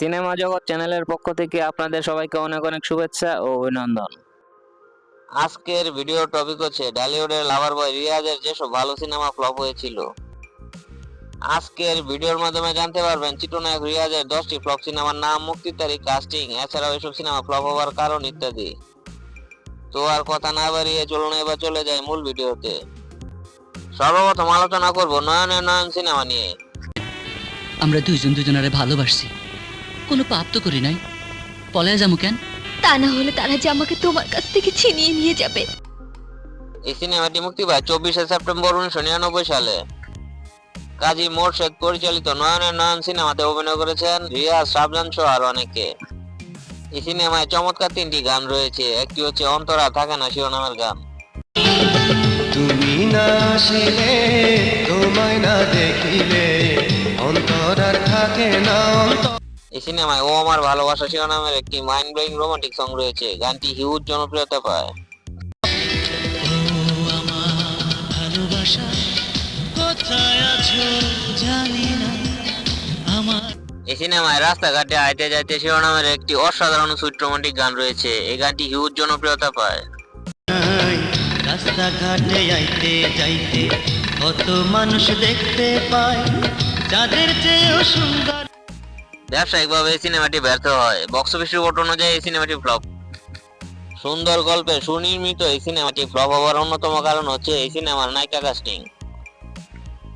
Cinema জগৎ চ্যানেলের পক্ষ থেকে আপনাদের সবাইকে অনেক অনেক শুভেচ্ছা ও অভিনন্দন। আজকের ভিডিও টপিক হচ্ছে ঢালিউডের লাভার বয় রিয়াজের যেসব ভালো সিনেমা ফ্লপ হয়েছিল। আজকের ভিডিওর মাধ্যমে জানতে পারবেন চিত্রনায়ক রিয়াজের 10টি ফ্লপ সিনেমার নাম, মুক্তির তারিখ, কাস্টিং, এছাড়াও এসব সিনেমা ফ্লপ হওয়ার কারণ ইত্যাদি। তো আর কথা না বাড়িয়ে চলুন এবার চলে যায় মূল ভিডিওতে। সর্বপ্রথম আলোচনা করব নয়নের নয়ন সিনেমা নিয়ে। আমরা দুইজন দুজনারে ভালোবাসছি, কোনো পাপ তো করি নাই, পলায় যামু কেন? তা না হলে তারা যে আমাকে তোমার কাছ থেকে ছিনিয়ে নিয়ে যাবে। এই সিনেমাটি মুক্তি পায় 24শে সেপ্টেম্বর 1999 সালে। কাজী মোরশেদ পরিচালিত নয়নের নয়ন সিনেমাতে অভিনয় করেছেন রিয়াজ, শাবজান সহ আরো অনেকে। এই সিনেমায় চমৎকার 3টি গান রয়েছে। একটি হচ্ছে অন্তরা থাকে না শিরোনামের গান। তুমি না আসিলে, তোমায় না দেখিলে অন্তর আর থাকে না। এই সিনেমায় ও আমার ভালোবাসা শিরোনামের একটি মাইন্ড ব্লোয়িং রোমান্টিক সং রয়েছে। গানটি হিউজ জনপ্রিয়তা পায়। এই সিনেমায় রাস্তাঘাটে আইতে যাইতে শিরোনামের একটি অসাধারণ সুইট রোমান্টিক গান রয়েছে। এই গানটি হিউজ জনপ্রিয়তা পায়। রাস্তাঘাটে আইতে যাইতে কত মানুষ দেখতে পায়, যাদের চেয়েও সুন্দর। ব্যবসায়িকভাবে এই সিনেমাটি ব্যর্থ হয়। বক্স অফিস রিপোর্ট অনুযায়ী এই সিনেমাটি ফ্লপ। সুন্দর গল্পে সুনির্মিত এই সিনেমাটি ফ্লপ হওয়ার অন্যতম কারণ হচ্ছে এই সিনেমার নায়িকা কাস্টিং।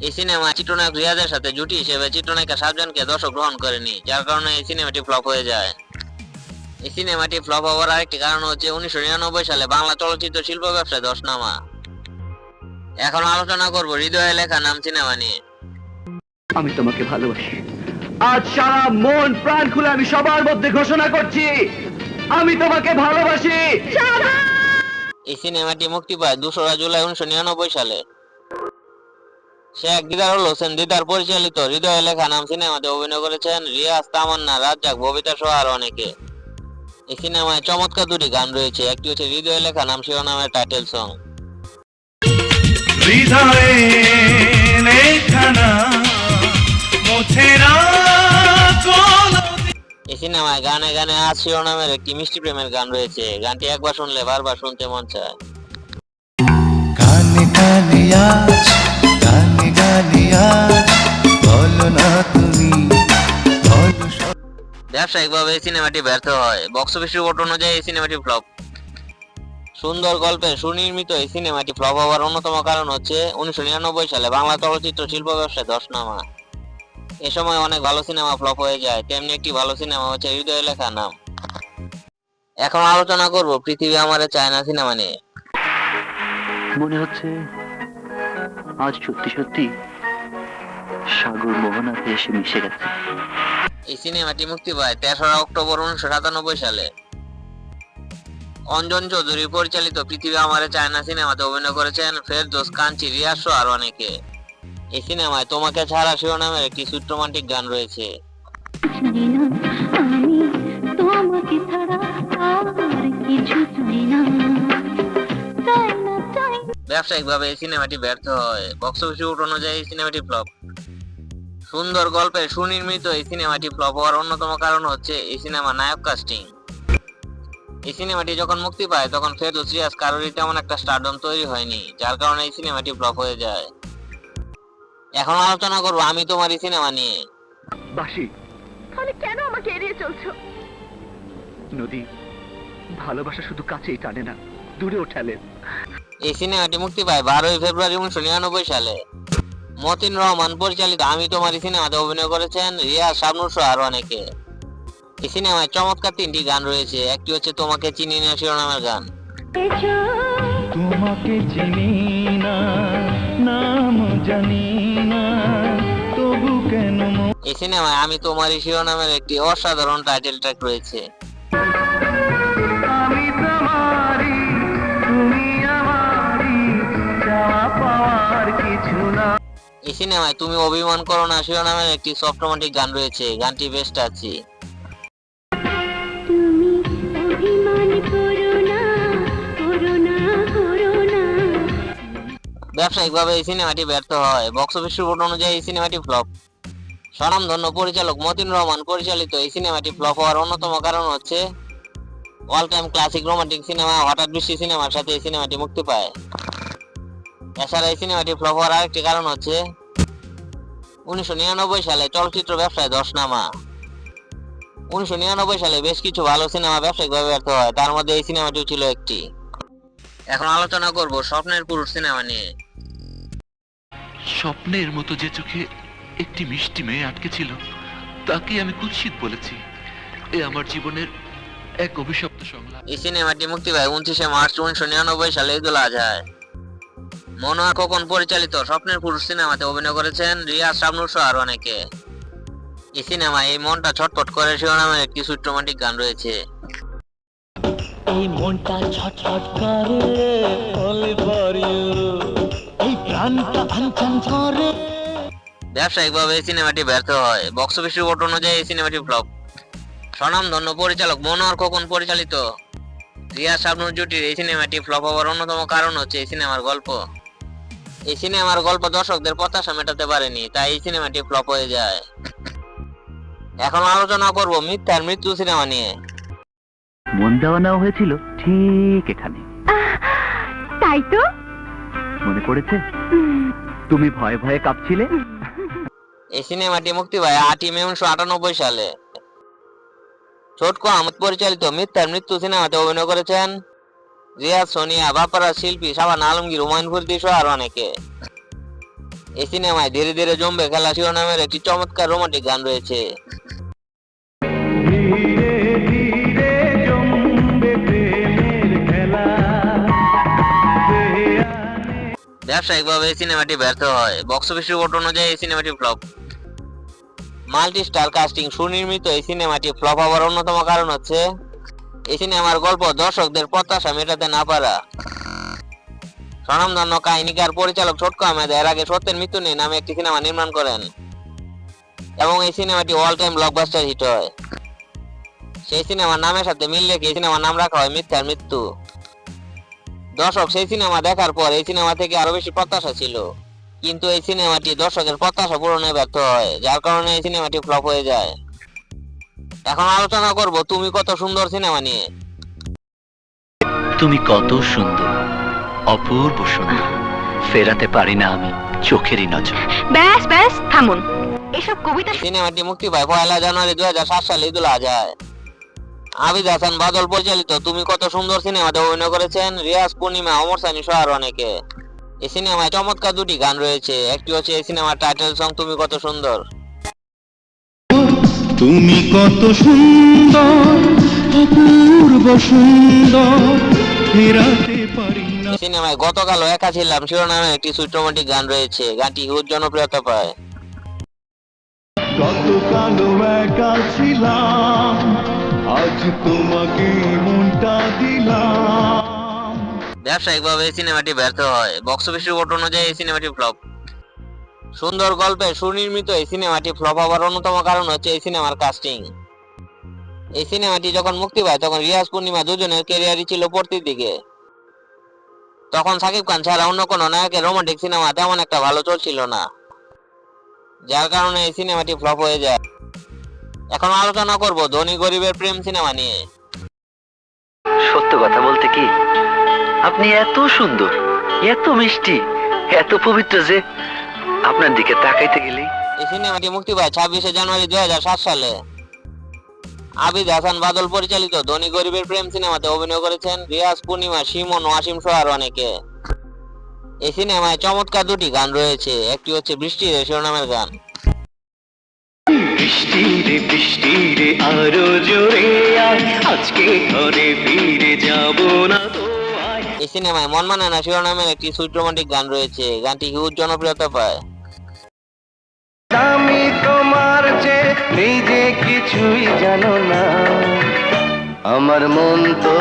এই সিনেমায় চিত্রনায়ক রিয়াজের সাথে জুটি হিসেবে চিত্রনায়িকা শাবজানকে দর্শক গ্রহণ করেনি, যার কারণে এই সিনেমাটি ফ্লপ হয়ে যায়। এই সিনেমাটি ফ্লপ হওয়ার আরেকটি কারণ হচ্ছে 1999 সালে বাংলা চলচ্চিত্র শিল্প ব্যবসায় ধস নামা। এখন আলোচনা করব হৃদয়ে লেখা নাম সিনেমা নিয়ে। আমি তোমাকে ভালোবাসি। আজ সারা মন প্রাণ খুলে আমি সবার মধ্যে ঘোষণা করছি, আমি তোমাকে ভালোবাসি। এই সিনেমাটি মুক্তি পায় 2রা জুলাই 1999 সালে। শেখ দিদারুল হোসেন দিদার পরিচালিত হৃদয়ে লেখা নাম সিনেমাতে অভিনয় করেছেন রিয়াজ, তামান্না, রাজ্জাক, ববিতা সহ আরো অনেকে। এই সিনেমায় চমৎকার 2টি গান রয়েছে। একটি হচ্ছে হৃদয়ে লেখা নাম শিরোনামের টাইটেল সং। হৃদয়ে লেখা নাম মুছে না কোনো। এই সিনেমায় গানে গানে আজ শিরোনামের একটি মিষ্টি প্রেমের গান রয়েছে। গানটি একবার শুনলে বারবার শুনতে মন চায়। গানে গানে আজ, গানে গানে আজ, বলো না তুমি, বলো সব। ব্যবসায়িকভাবে এই সিনেমাটি ব্যর্থ হয়। বক্স অফিস রিপোর্ট অনুযায়ী এই সিনেমাটি ফ্লপ। সুন্দর গল্পে সুনির্মিত এই সিনেমাটি ফ্লপ হওয়ার অন্যতম কারণ হচ্ছে 1999 সালে বাংলা চলচ্চিত্র শিল্প ব্যবসায় ধস নামা। এ সময় অনেক ভালো সিনেমা ফ্লপ হয়ে যায়, তেমনি একটি ভালো সিনেমা হচ্ছে হৃদয়ে লেখা নাম। এখন আলোচনা করব পৃথিবী আমারে চায় না সিনেমা নিয়ে। মনে হচ্ছে আজ সত্যি সত্যি সাগর মোহনাতে এসে মিশে গেছে। এই সিনেমাটি মুক্তি পায় 3রা অক্টোবর 1997 সালে। অঞ্জন চৌধুরী পরিচালিত পৃথিবী আমারে চায় না সিনেমাতে অভিনয় করেছেন ফেরদৌস, কাঞ্চি, রিয়াজ সহ আরো অনেকে। এই সিনেমায় তোমাকে ছাড়া শিরোনামের একটি সুইট রোমান্টিক গান রয়েছে। ব্যবসায়িকভাবে এই সিনেমাটি ব্যর্থ হয়। বক্স অফিস রিপোর্ট অনুযায়ী এই সিনেমাটি ফ্লপ। সুন্দর গল্পে সুনির্মিত এই সিনেমাটি ফ্লপ হওয়ার অন্যতম কারণ হচ্ছে এই সিনেমা নায়ক কাস্টিং। এই সিনেমাটি যখন মুক্তি পায় তখন ফেরদৌস, রিয়াজ কারোরই তেমন একটা স্টারডম তৈরি হয়নি, যার কারণে এই সিনেমাটি ফ্লপ হয়ে যায়। এখন আলোচনা করবো আমি তোমার এই সিনেমা নিয়ে। বাসি তাহলে কেন আমাকে এড়িয়ে চলছো? নদী, ভালোবাসা শুধু কাছেই টানে না, দূরেও ঠেলে। এই সিনেমাটি মুক্তি পায় 12ই ফেব্রুয়ারি 1999 সালে। মতিন রহমান পরিচালিত আমি তোমার এই সিনেমাতে অভিনয় করেছেন রিয়াজ, শাবনূর সহ আরো অনেকে। এই সিনেমায় চমৎকার 3টি গান রয়েছে। একটি হচ্ছে তোমাকে চিনি না শিরোনামের গান। তোমাকে চিনি না, নাম জানি না, তবু কেন এই সিনেমায় আমি তোমার এই শিরোনামের একটি অসাধারণ টাইটেল ট্র্যাক রয়েছে। আমি তোমারই, তুমি আমারই, চাওয়া পাওয়ার কিছু না। এই সিনেমায় তুমি অভিমান করো না শিরোনামের একটি সফট রোমান্টিক গান রয়েছে। গানটি বেস্ট আছে। ব্যবসায়িকভাবে এই সিনেমাটি ব্যর্থ হয়। বক্স অফিস রিপোর্ট অনুযায়ী এই সিনেমাটি ফ্লপ। স্বনামধন্য পরিচালক মতিন রহমান পরিচালিত এই সিনেমাটি ফ্লপ হওয়ার অন্যতম কারণ হচ্ছে all time classic romantic cinema হঠাৎ বৃষ্টি সিনেমার সাথে এই সিনেমাটি মুক্তি পায়। এছাড়া এই সিনেমাটি ফ্লপ হওয়ার আরেকটি কারণ হচ্ছে 1999 সালে চলচ্চিত্র ব্যবসায় ধস নামা। 1999 সালে বেশ কিছু ভালো সিনেমা ব্যবসায়িকভাবে ব্যর্থ হয়, তার মধ্যে এই সিনেমাটিও ছিল একটি। এখন আলোচনা করব স্বপ্নের পুরুষ সিনেমা নিয়ে। স্বপ্নের মতো যে চোখে একটি মিষ্টি মেয়ে আটকে ছিল তাকে আমি কুৎসিত বলেছি। এ আমার জীবনের এক অভিশপ্ত সংলাপ। এই সিনেমাটি মুক্তি পায় 29শে মার্চ 1999 সালে ঈদুল আজহায়। মনোয়ার খোকন পরিচালিত স্বপ্নের পুরুষ সিনেমাতে অভিনয় করেছেন রিয়াজ, শাবনূর সহ আরো অনেকে। এই সিনেমায় এই মনটা ছটফট করে শিরোনামের একটি সুইট রোমান্টিক গান রয়েছে। এই মনটা ছটফট করে only for you, এই প্রাণটা আনচান করে। ব্যবসায়িকভাবে এই সিনেমাটি ব্যর্থ হয়। বক্স অফিস রিপোর্ট অনুযায়ী এই সিনেমাটি ফ্লপ। স্বনামধন্য পরিচালক মনোয়ার খোকন পরিচালিত রিয়াজ, শাবনূর জুটির এই সিনেমাটি ফ্লপ হওয়ার অন্যতম কারণ হচ্ছে এই সিনেমার গল্প। এই সিনেমার গল্প দর্শকদের প্রত্যাশা মেটাতে পারেনি, তাই এই সিনেমাটি ফ্লপ হয়ে যায়। এখন আলোচনা করব মিথ্যার মৃত্যু সিনেমা নিয়ে। মন দেওয়া নেওয়া হয়েছিল ঠিক এখানে, তাই তো মনে পড়েছে? তুমি ভয়ে ভয়ে কাঁপছিলে। এই সিনেমাটি মুক্তি পায় 8ই মে 1998 সালে। ছোটকো আহমেদ পরিচালিত মিথ্যার মৃত্যু সিনেমাতে অভিনয় করেছেন রিয়াজ, সোনিয়া, বাপ্পারাজ, শিল্পী শাবানা আলমগীর, হুমায়ুন ফরিদি সহ আরো অনেকে। এই সিনেমায় ধীরে ধীরে জমবে খেলা শিরোনামের একটি চমৎকার রোমান্টিক গান রয়েছে। ধীরে ধীরে জমবে প্রেমের খেলা। ব্যবসায়িকভাবে এই সিনেমাটি ব্যর্থ হয়। বক্স অফিস রিপোর্ট অনুযায়ী এই সিনেমাটি ফ্লপ। মাল্টি স্টার কাস্টিং সুনির্মিত এই সিনেমাটি ফ্লপ হওয়ার অন্যতম কারণ হচ্ছে এই সিনেমার গল্প দর্শকদের প্রত্যাশা মেটাতে না পারা। স্বনামধন্য কাহিনীকার পরিচালক ছোটকো আহমেদ এর আগে সত্যের মৃত্যু নেই নামে একটি সিনেমা নির্মাণ করেন এবং এই সিনেমাটি অল টাইম ব্লকবাস্টার হিট হয়। সেই সিনেমার নামের সাথে মিল রেখে এই সিনেমার নাম রাখা হয় মিথ্যার মৃত্যু। দর্শক সেই সিনেমা দেখার পর এই সিনেমা থেকে আরো বেশি প্রত্যাশা ছিল, কিন্তু এই সিনেমাটি দর্শকের প্রত্যাশা পূরণে ব্যর্থ হয়, যার কারণে এই সিনেমাটি ফ্লপ হয়ে যায়। এখন আলোচনা করব তুমি কত সুন্দর সিনেমা নিয়ে। তুমি কত সুন্দর, অপূর্ব সুন্দর, ফেরাতে পারি না আমি চোখেরই নজর। ব্যাস ব্যাস থামুন, এসব কবিতা সিনেমাটি মুক্তি পায় 1 জানুয়ারি 2007 সালে ঈদুল আজহায়। আবিদ হাসান বাদল পরিচালিত তুমি কত সুন্দর সিনেমাতে অভিনয় করেছেন রিয়াজ, পূর্ণিমা, অমর সানি সহ আরো অনেকে। এই সিনেমায় চমৎকার দুটি গান রয়েছে, একটি হচ্ছে এই সিনেমার টাইটেল সং তুমি কত সুন্দর। তুমি কত সুন্দর, অপূর্ব সুন্দর, ফেরাতে পারি না। এই সিনেমায় গতকালও একা ছিলাম শিরোনামে একটি সুইট রোমান্টিক গান রয়েছে, গানটি হিউজ জনপ্রিয়তা পায়। গতকালও একা ছিলাম, আজ তোমাকে মনটা দিলাম। ব্যবসায়িকভাবে এই সিনেমাটি ব্যর্থ হয়। বক্স অফিস রিপোর্ট অনুযায়ী এই সিনেমাটি ফ্লপ। সুন্দর গল্পে সুনির্মিত এই সিনেমাটি ফ্লপ হওয়ার অন্যতম কারণ হচ্ছে এই সিনেমার কাস্টিং। এই সিনেমাটি যখন মুক্তি পায় তখন রিয়াজ, পূর্ণিমা দুজনের ক্যারিয়ারই ছিল পড়তির দিকে। তখন সাকিব খান ছাড়া অন্য কোনো নায়কের রোমান্টিক সিনেমা তেমন একটা ভালো চলছিল না, যার কারণে এই সিনেমাটি ফ্লপ হয়ে যায়। এখন আলোচনা করব ধনী গরিবের প্রেম সিনেমা নিয়ে। সত্য কথা বলতে কি, আপনি এত সুন্দর, এত মিষ্টি, এত পবিত্র যে আপনার দিকে তাকাইতে গেলেই। এই সিনেমাটি মুক্তি পায় 26শে জানুয়ারি 2007 সালে। আবিদ হাসান বাদল পরিচালিত ধনী গরিবের প্রেম সিনেমাতে অভিনয় করেছেন রিয়াজ, পূর্ণিমা, শিমন, ওয়াসিম সহ আরো অনেকে। এই সিনেমায় চমৎকার দুটি গান রয়েছে, একটি হচ্ছে বৃষ্টি রে শিরোনামের গান। বৃষ্টি রে বৃষ্টি রে আরো জোরে আয়, আজকে ঘরে ফিরে যাব না তো আয়। এই সিনেমায় মন মানে না শিরোনামের একটি সুইট রোমান্টিক গান রয়েছে, গানটি হিউজ জনপ্রিয়তা পায়। আমি তোমার যে নিজে কিছুই জানো না, আমার মন তো।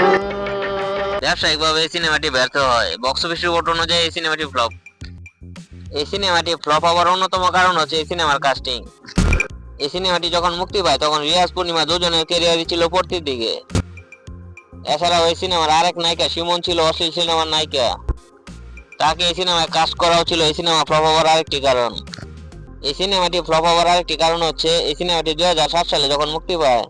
ব্যবসায়িকভাবে এই সিনেমাটি ব্যর্থ হয়। বক্স অফিস রিপোর্ট অনুযায়ী এই সিনেমাটি ফ্লপ। এই সিনেমাটি ফ্লপ হওয়ার অন্যতম কারণ হচ্ছে এই সিনেমার কাস্টিং। এই সিনেমাটি যখন মুক্তি পায় তখন রিয়াজ, পূর্ণিমা দুজনের ক্যারিয়ারই ছিল পড়তির দিকে। এছাড়াও এই সিনেমার আরেক নায়িকা শিমন ছিল অশ্লীল সিনেমার নায়িকা, তাকে এই সিনেমায় কাস্ট করাও ছিল এই সিনেমা ফ্লপ হওয়ার আরেকটি কারণ। এই সিনেমাটি ফ্লপ হওয়ার আরেকটি কারণ হচ্ছে এই সিনেমাটি 2007 সালে যখন মুক্তি পায়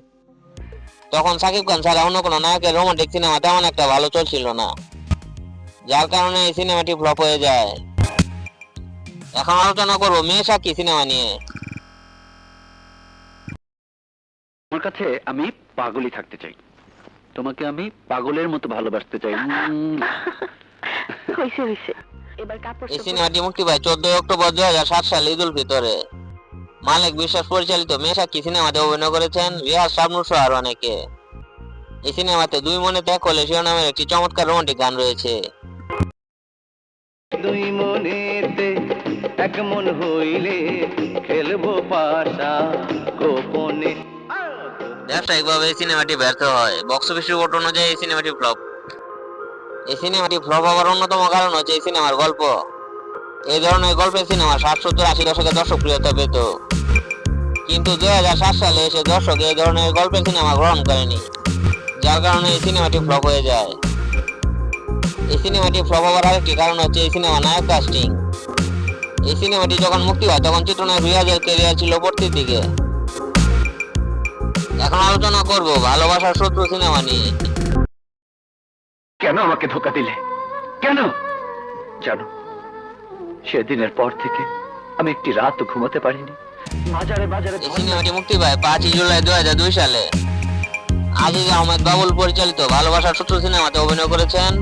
তখন সাকিব খান ছাড়া অন্য কোনো নায়কের রোমান্টিক সিনেমা তেমন একটা ভালো চলছিল না, যার কারণে এই সিনেমাটি ফ্লপ হয়ে যায়। এখন আলোচনা করবো মেয়ে সাক্ষী সিনেমা নিয়ে। তোমার কাছে আমি পাগলই থাকতে চাই, তোমাকে আমি পাগলের মতো ভালোবাসতে চাই। হইছে হইছে, এবার কাপড় এই সিনেমাটি মুক্তি পায় 14 অক্টোবর 2007 সালে ঈদুল ফিতরে। মালিক বিশ্বাস পরিচালিত মেয়ে সাক্ষী সিনেমাতে অভিনয় করেছেন রিয়াজ, শাবনূর সহ আরো অনেকে। এই সিনেমাতে দুই মনে ত্যাগ হলে শিরোনামের একটি চমৎকার রোমান্টিক গান রয়েছে। দুই মনেতে এক মন হইলে খেলবো পাশা গোপনে। ব্যবসায়িকভাবে এই সিনেমাটি ব্যর্থ হয়, বক্স অফিস রিপোর্ট অনুযায়ী এই সিনেমাটি ফ্লপ। এই সিনেমাটি ফ্লপ হওয়ার অন্যতম কারণ হচ্ছে এই সিনেমার গল্প। এই ধরনের গল্পের সিনেমা 60-70-80 দশকে দর্শকপ্রিয়তা পেত, কিন্তু 2007 সালে এসে দর্শক এই ধরনের গল্পের সিনেমা গ্রহণ করেনি, যার কারণে এই সিনেমাটি ফ্লপ হয়ে যায়। এই সিনেমাটি ফ্লপ হওয়ার আরেকটি কারণ হচ্ছে এই সিনেমা নায়ক কাস্টিং। এই সিনেমাটি যখন মুক্তি হয় তখন চিত্রনায়ক রিয়াজের ক্যারিয়ার ছিল পড়তির দিকে। এখন আলোচনা করব ভালোবাসার শত্রু সিনেমা নিয়ে। কেন আমাকে ধোকা দিলে? কেন জানো, সেদিনের পর থেকে আমি একটি রাতও ঘুমাতে পারিনি। বাজারে বাজারে এই সিনেমাটি মুক্তি পায় 5 জুলাই 2002 সালে। আজিজ আহমেদ বাবুল পরিচালিত ভালোবাসার শত্রু সিনেমাতে অভিনয় করেছেন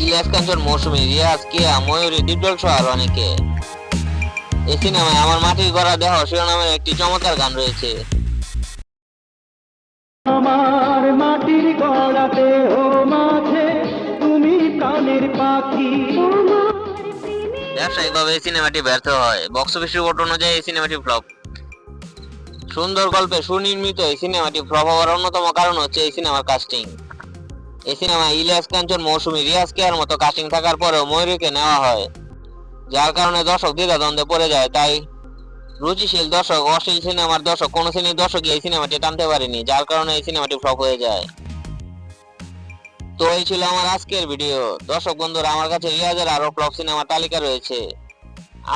ইলিয়াস কাঞ্চন, মৌসুমী, রিয়াজ, কেয়া, ময়ূরী, দীপজল সহ আরো অনেকে। এই সিনেমায় আমার মাটির গড়া দেহ শিরোনামের একটি চমৎকার গান রয়েছে। আমার মাটির গড়াতে ও মাঝে তুমি প্রাণের পাখি। ব্যবসায়িকভাবে এই সিনেমাটি ব্যর্থ হয়, বক্স অফিস রিপোর্ট অনুযায়ী এই সিনেমাটি ফ্লপ। সুন্দর গল্পে সুনির্মিত এই সিনেমাটি ফ্লপ হওয়ার অন্যতম কারণ হচ্ছে এই সিনেমার কাস্টিং। এই সিনেমায় ইলিয়াস কাঞ্চন, মৌসুমী, রিয়াজ, কেয়ার মতো কাস্টিং থাকার পরেও ময়ূরীকে নেওয়া হয়, যার কারণে দর্শক দ্বিধাদ্বন্দ্বে পড়ে যায়। তাই রুচিশীল দর্শক, অশ্লীল সিনেমার দর্শক, কোন শ্রেণীর দর্শকই এই সিনেমাটি টানতে পারেনি, যার কারণে এই সিনেমাটি ফ্লপ হয়ে যায়। তো এই ছিল আমার আজকের ভিডিও। দর্শক বন্ধুরা, আমার কাছে রিয়াজের আরো ফ্লপ সিনেমার তালিকা রয়েছে।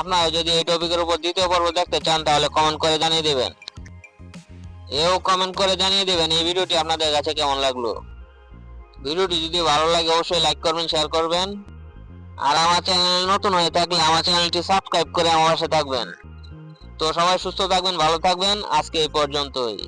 আপনারা যদি এই টপিকের উপর দ্বিতীয় পর্ব দেখতে চান তাহলে কমেন্ট করে জানিয়ে দেবেন। কমেন্ট করে জানিয়ে দেবেন এই ভিডিওটি আপনাদের কাছে কেমন লাগলো। ভিডিওটি যদি ভালো লাগে অবশ্যই লাইক করবেন, শেয়ার করবেন, আর আমার চ্যানেল নতুন হয়ে থাকলে আমার চ্যানেলটি সাবস্ক্রাইব করে আমার পাশে থাকবেন। তো সবাই সুস্থ থাকবেন, ভালো থাকবেন, আজকে এই পর্যন্তই।